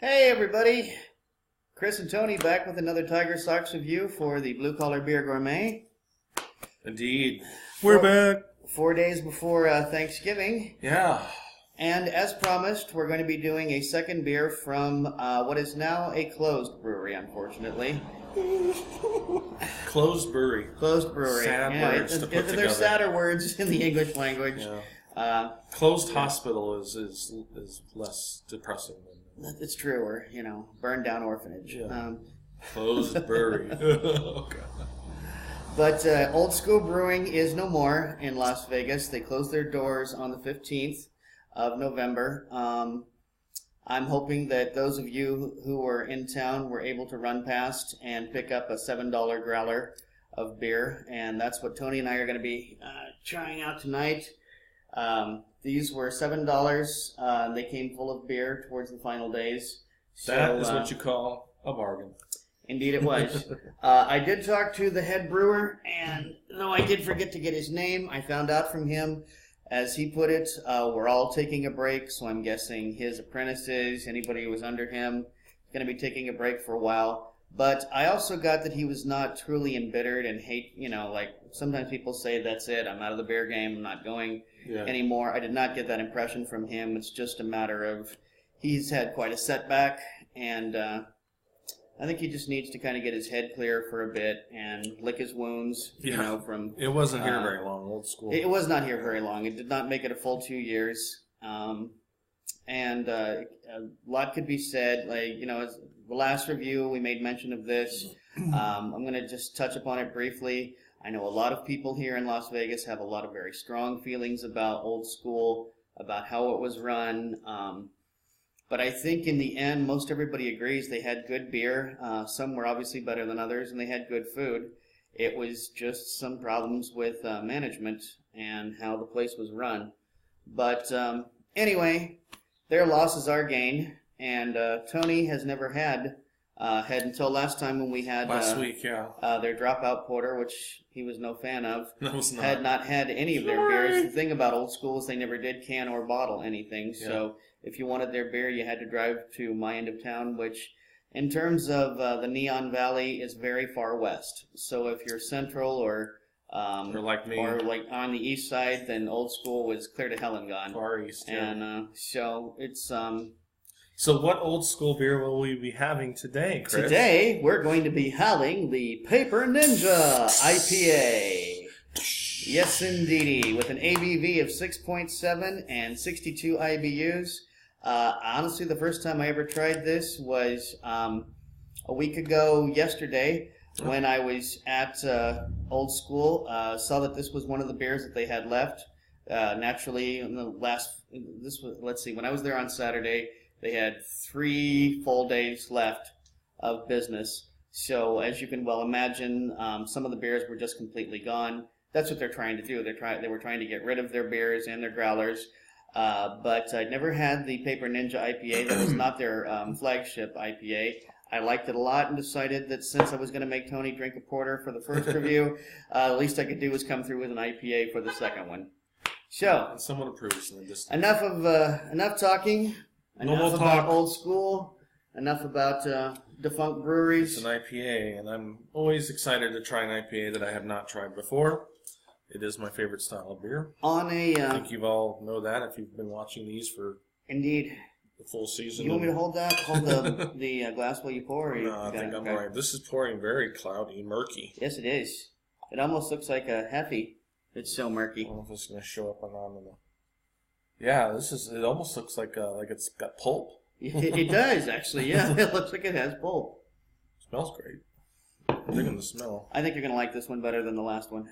Hey everybody, Chris and Tony back with another TigerSox review for the Blue Collar Beer Gourmet. Indeed. We're back. 4 days before Thanksgiving. Yeah. And as promised, we're going to be doing a second beer from what is now a closed brewery, unfortunately. Closed brewery. Closed brewery. Sad words to put together. There's sadder words in the English language. Yeah. Closed hospital is less depressing than... It's true, or, burned down orphanage. Yeah. Closed brewery. Oh, God. But Old School Brewing is no more in Las Vegas. They closed their doors on the 15th of November. I'm hoping that those of you who were in town were able to run past and pick up a $7 growler of beer. And that's what Tony and I are going to be trying out tonight. These were $7. They came full of beer towards the final days. That is what you call a bargain. Indeed it was. I did talk to the head brewer, and though I did forget to get his name, I found out from him, as he put it, we're all taking a break, so I'm guessing his apprentices, anybody who was under him, is going to be taking a break for a while. But I also got that he was not truly embittered and hate, like sometimes people say, that's it, I'm out of the beer game, I'm not going anymore. I did not get that impression from him. It's just a matter of he's had quite a setback, and I think he just needs to kind of get his head clear for a bit and lick his wounds, from... It wasn't here very long, Old School. It was not here very long. It did not make it a full 2 years. And a lot could be said. As the last review, we made mention of this. I'm going to just touch upon it briefly. I know a lot of people here in Las Vegas have a lot of very strong feelings about Old School, about how it was run. But I think in the end, most everybody agrees they had good beer. Some were obviously better than others, and they had good food. It was just some problems with management and how the place was run. But anyway, their loss is our gain. And Tony has never had until last time when we had last week, their dropout porter, which he was no fan of. No, was not. Had not had any of their beers. The thing about Old School is they never did can or bottle anything. Yeah. So if you wanted their beer, you had to drive to my end of town, which in terms of the Neon Valley is very far west. So if you're central or like me, or like on the east side, then Old School was clear to hell and gone. Far east, yeah. And so it's... So what Old School beer will we be having today, Chris? Today, we're going to be having the Paper Ninja IPA. Yes, indeedy. With an ABV of 6.7 and 62 IBUs. Honestly, the first time I ever tried this was a week ago yesterday when I was at Old School. Saw that this was one of the beers that they had left. Naturally, in the when I was there on Saturday, they had 3 full days left of business. So as you can well imagine, some of the beers were just completely gone. That's what they're trying to do. They were trying to get rid of their beers and their growlers. But I'd never had the Paper Ninja IPA. That was not their flagship IPA. I liked it a lot and decided that since I was going to make Tony drink a porter for the first review, the least I could do was come through with an IPA for the second one. So, and someone approves in the distance. Enough talking. Enough about Old School. Enough about defunct breweries. It's an IPA, and I'm always excited to try an IPA that I have not tried before. It is my favorite style of beer. I think you all know that if you've been watching these for indeed the full season. You want me to hold that? Hold the glass while you pour? Or no, I think I'm all right. This is pouring very cloudy, murky. Yes, it is. It almost looks like a Heffy. It's so murky. I don't know if it's going to show up or not. Yeah, it almost looks like it's got pulp. It does, actually, yeah. It looks like it has pulp. Smells great. I'm digging the smell. I think you're going to like this one better than the last one.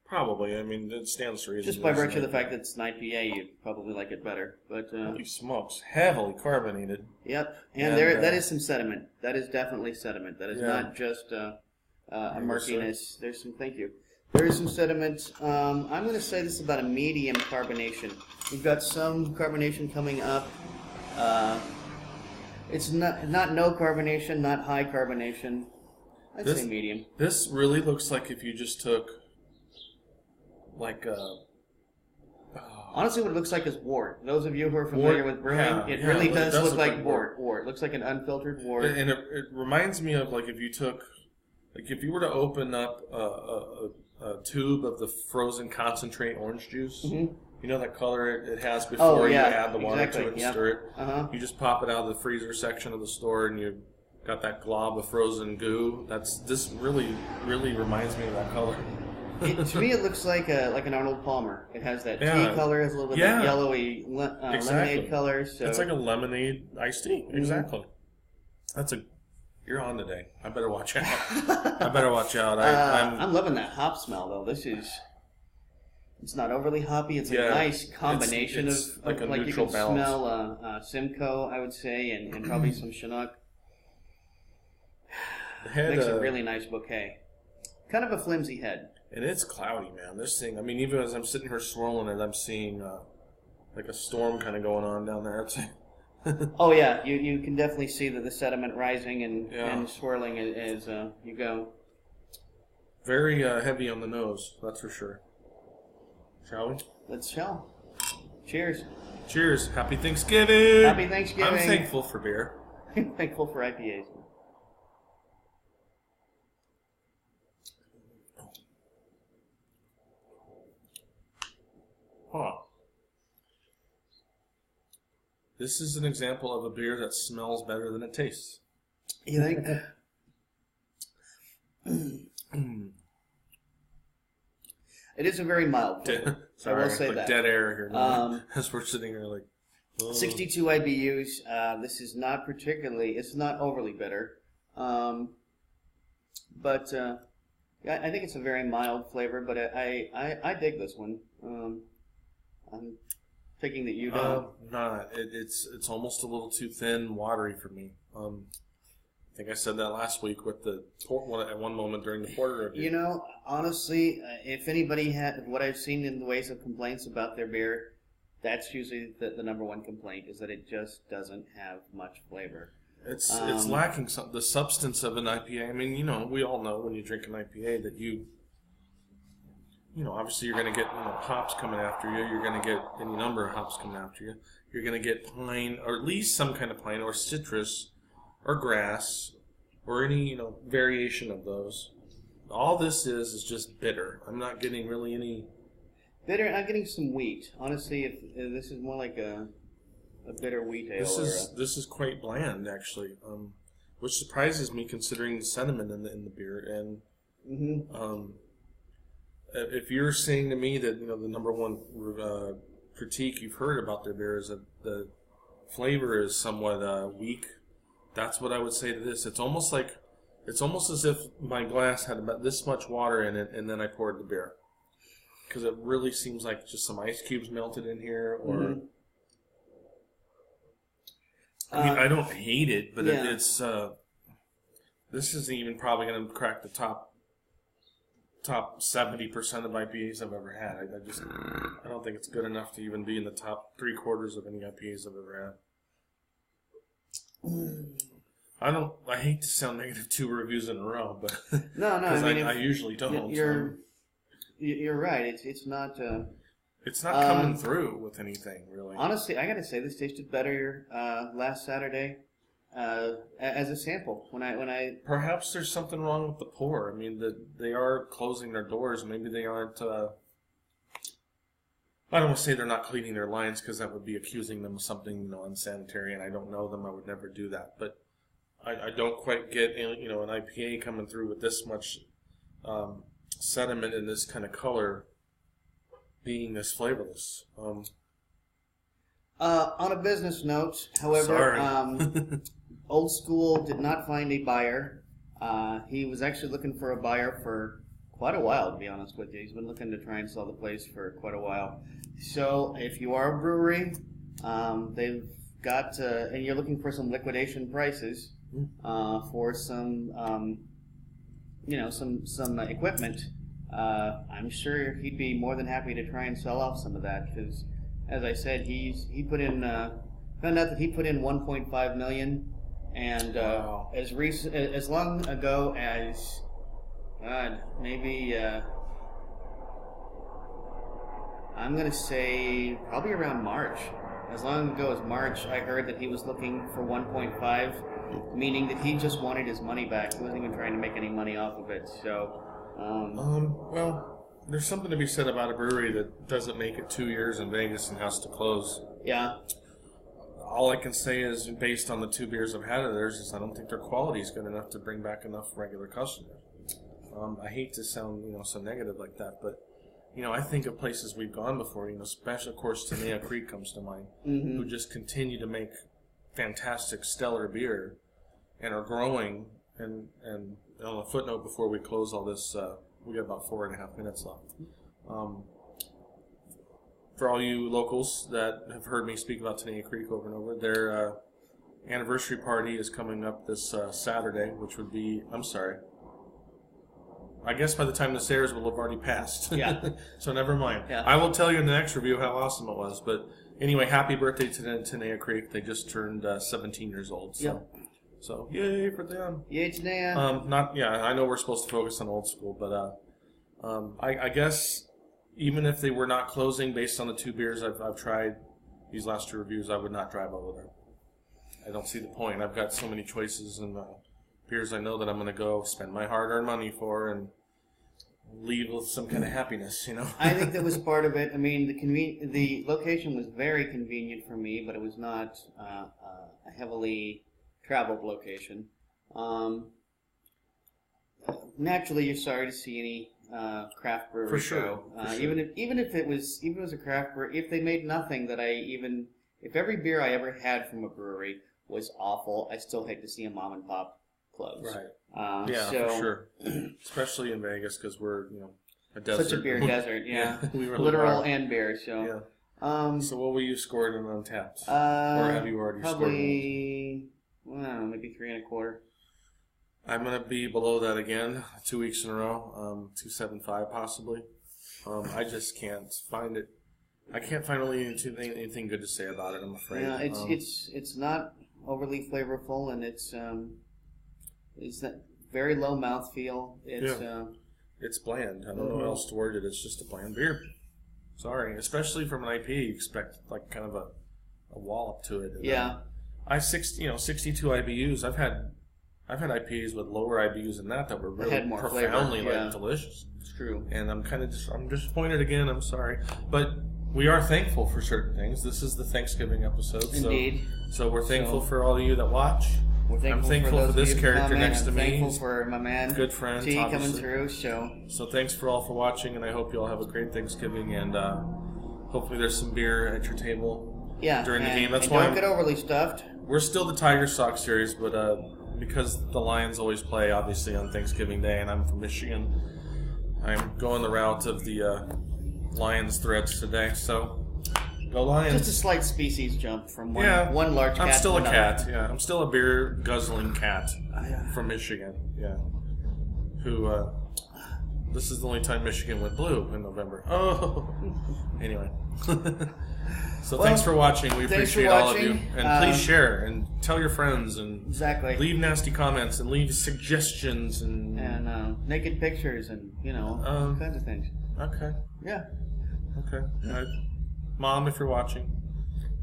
Probably. I mean, it stands to reason. Just by virtue of the fact that it's an IPA, you'd probably like it better. But holy smokes. Heavily carbonated. Yep. And that is some sediment. That is definitely sediment. That is not just a murkiness. There's some, thank you. There is some sediment. I'm going to say this is about a medium carbonation. We've got some carbonation coming up. It's not no carbonation, not high carbonation. I'd say medium. This really looks like if you just took like Honestly, what it looks like is wort. Those of you who are familiar with brewing, it really does look like wort. It looks like an unfiltered wort. And it reminds me of like if you were to open up a tube of the frozen concentrate orange juice. Mm-hmm. You know that color it has before you add the water to it and stir it? Uh-huh. You just pop it out of the freezer section of the store and you got that glob of frozen goo. This really, really reminds me of that color. To me, it looks like an Arnold Palmer. It has that tea color, has a little bit of yellowy lemonade color. So. It's like a lemonade iced tea. Mm-hmm. Exactly. You're on today. I better watch out. I'm loving that hop smell, though. It's not overly hoppy. It's a nice combination it's of like a like neutral you can balance. Smell Simcoe, I would say, and probably some Chinook. Makes a really nice bouquet. Kind of a flimsy head. And it's cloudy, man. This thing, I mean, even as I'm sitting here swirling it, I'm seeing like a storm kind of going on down there. Oh, yeah. You can definitely see the sediment rising and swirling as you go. Very heavy on the nose, that's for sure. Shall we? Let's shall. Cheers. Cheers. Happy Thanksgiving. Happy Thanksgiving. I'm thankful for beer. Thankful for IPAs. Huh. This is an example of a beer that smells better than it tastes. You think? It is a very mild flavor. Sorry, I will say that. Dead air here. As we're sitting here like... Oh. 62 IBUs. This is not particularly... It's not overly bitter. But I think it's a very mild flavor, but I dig this one. I'm thinking that you don't. Not. It's almost a little too thin, watery for me. I think I said that last week with the at one moment during the porter review. You know, honestly, if anybody had what I've seen in the ways of complaints about their beer, that's usually the number one complaint is that it just doesn't have much flavor. It's lacking the substance of an IPA. I mean, you know, we all know when you drink an IPA that you know, obviously you're going to get hops coming after you. You're going to get any number of hops coming after you. You're going to get pine, or at least some kind of pine, or citrus, or grass, or any variation of those. All this is just bitter. I'm not getting really any bitter. I'm getting some wheat. Honestly, if this is more like a bitter wheat ale. This is quite bland, actually, which surprises me considering the sentiment in the beer. And if you're saying to me that the number one critique you've heard about their beer is that the flavor is somewhat weak, that's what I would say to this. It's almost as if my glass had about this much water in it, and then I poured the beer, because it really seems like just some ice cubes melted in here, or. I mean, I don't hate it, but it's this isn't even probably going to crack the top 70% of IPAs I've ever had. I don't think it's good enough to even be in the top 3/4 of any IPAs I've ever had. I hate to sound negative 2 reviews in a row, but no, I usually don't. You're right. It's not. It's not coming through with anything, really. Honestly, I gotta say this tasted better last Saturday as a sample. When I perhaps there's something wrong with the pour. I mean, they are closing their doors. Maybe they aren't. I don't want to say they're not cleaning their lines, because that would be accusing them of something unsanitary, and I don't know them. I would never do that. But I don't quite get an IPA coming through with this much sediment and this kind of color, being this flavorless. On a business note, however, Old School did not find a buyer. He was actually looking for a buyer for quite a while, to be honest with you. He's been looking to try and sell the place for quite a while. So if you are a brewery, they've got, and you're looking for some liquidation prices for some, some equipment, I'm sure he'd be more than happy to try and sell off some of that, because, as I said, he put in found out that he put in $1.5 million, and wow. as long ago as maybe I'm going to say probably around March. As long ago as March, I heard that he was looking for 1.5, meaning that he just wanted his money back. He wasn't even trying to make any money off of it. So, well, there's something to be said about a brewery that doesn't make it 2 years in Vegas and has to close. Yeah. All I can say is, based on the 2 beers I've had of theirs, is I don't think their quality is good enough to bring back enough regular customers. I hate to sound, so negative like that, but I think of places we've gone before. Especially, of course, Tenaya Creek comes to mind, who just continue to make fantastic, stellar beer, and are growing. And on a footnote, before we close all this, we got about 4.5 minutes left. For all you locals that have heard me speak about Tenaya Creek over and over, their anniversary party is coming up this Saturday, which would be, I guess by the time this airs, will have already passed. Yeah. So never mind. Yeah. I will tell you in the next review how awesome it was. But anyway, happy birthday to Tenaya Creek. They just turned 17 years old. So, Yep. So yay for them. Yay, Tenaya. I know we're supposed to focus on old school, but I guess even if they were not closing, based on the 2 beers I've tried these last 2 reviews, I would not drive over there. I don't see the point. I've got so many choices and beers I know that I'm going to go spend my hard-earned money for and leave with some kind of happiness, I think that was part of it. I mean, the location was very convenient for me, but it was not a heavily traveled location. Naturally, you're sorry to see any craft brewery For sure. go. For sure. Even if it was a craft brewery, if they made nothing that if every beer I ever had from a brewery was awful, I still hate to see a mom and pop close. Right. For sure. Especially in Vegas, because we're a desert. Such a beer desert. Yeah. We really literal are. and beer. So. Yeah. So what will you score it on Untapped? Or have you already scored it? Probably, maybe 3.25. I'm going to be below that again, 2 weeks in a row, 2.75 possibly. I just can't find it. I can't find really anything good to say about it, I'm afraid. Yeah, it's not overly flavorful, and it's that very low mouthfeel. It's bland. I don't know how else to word it. It's just a bland beer. Sorry, especially from an IPA, you expect like kind of a wallop to it. And, yeah. 62 IBUs. I've had IPAs with lower IBUs than that were really had more profoundly flavor. delicious. It's true. And I'm disappointed again. I'm sorry, but we are thankful for certain things. This is the Thanksgiving episode. Indeed. So we're thankful for all of you that watch. I'm thankful for this character next to me. I'm thankful for my man, good friend, T, obviously. coming through. So thanks for all for watching, and I hope you all have a great Thanksgiving. And hopefully there's some beer at your table during the game. That's why don't get overly stuffed. We're still the TigerSox series, but because the Lions always play, obviously, on Thanksgiving Day, and I'm from Michigan, I'm going the route of the Lions threads today. So, go Lions. Just a slight species jump from one large cat I'm still to a another. cat, yeah. I'm still a beer-guzzling cat from Michigan, yeah. Who, this is the only time Michigan went blue in November. Oh! Anyway. So thanks for watching. We appreciate all of you. And please share and tell your friends and leave nasty comments and leave suggestions and naked pictures and all kinds of things. Okay. Yeah. Okay. Mom, if you're watching,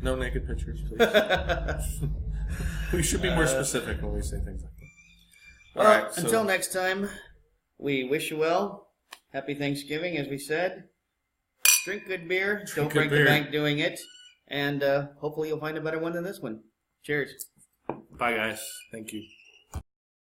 no naked pictures, please. We should be more specific when we say things like that. All right. Until next time, we wish you well. Happy Thanksgiving, as we said. Drink good beer. Don't break the bank doing it. And hopefully you'll find a better one than this one. Cheers. Bye, guys. Thank you.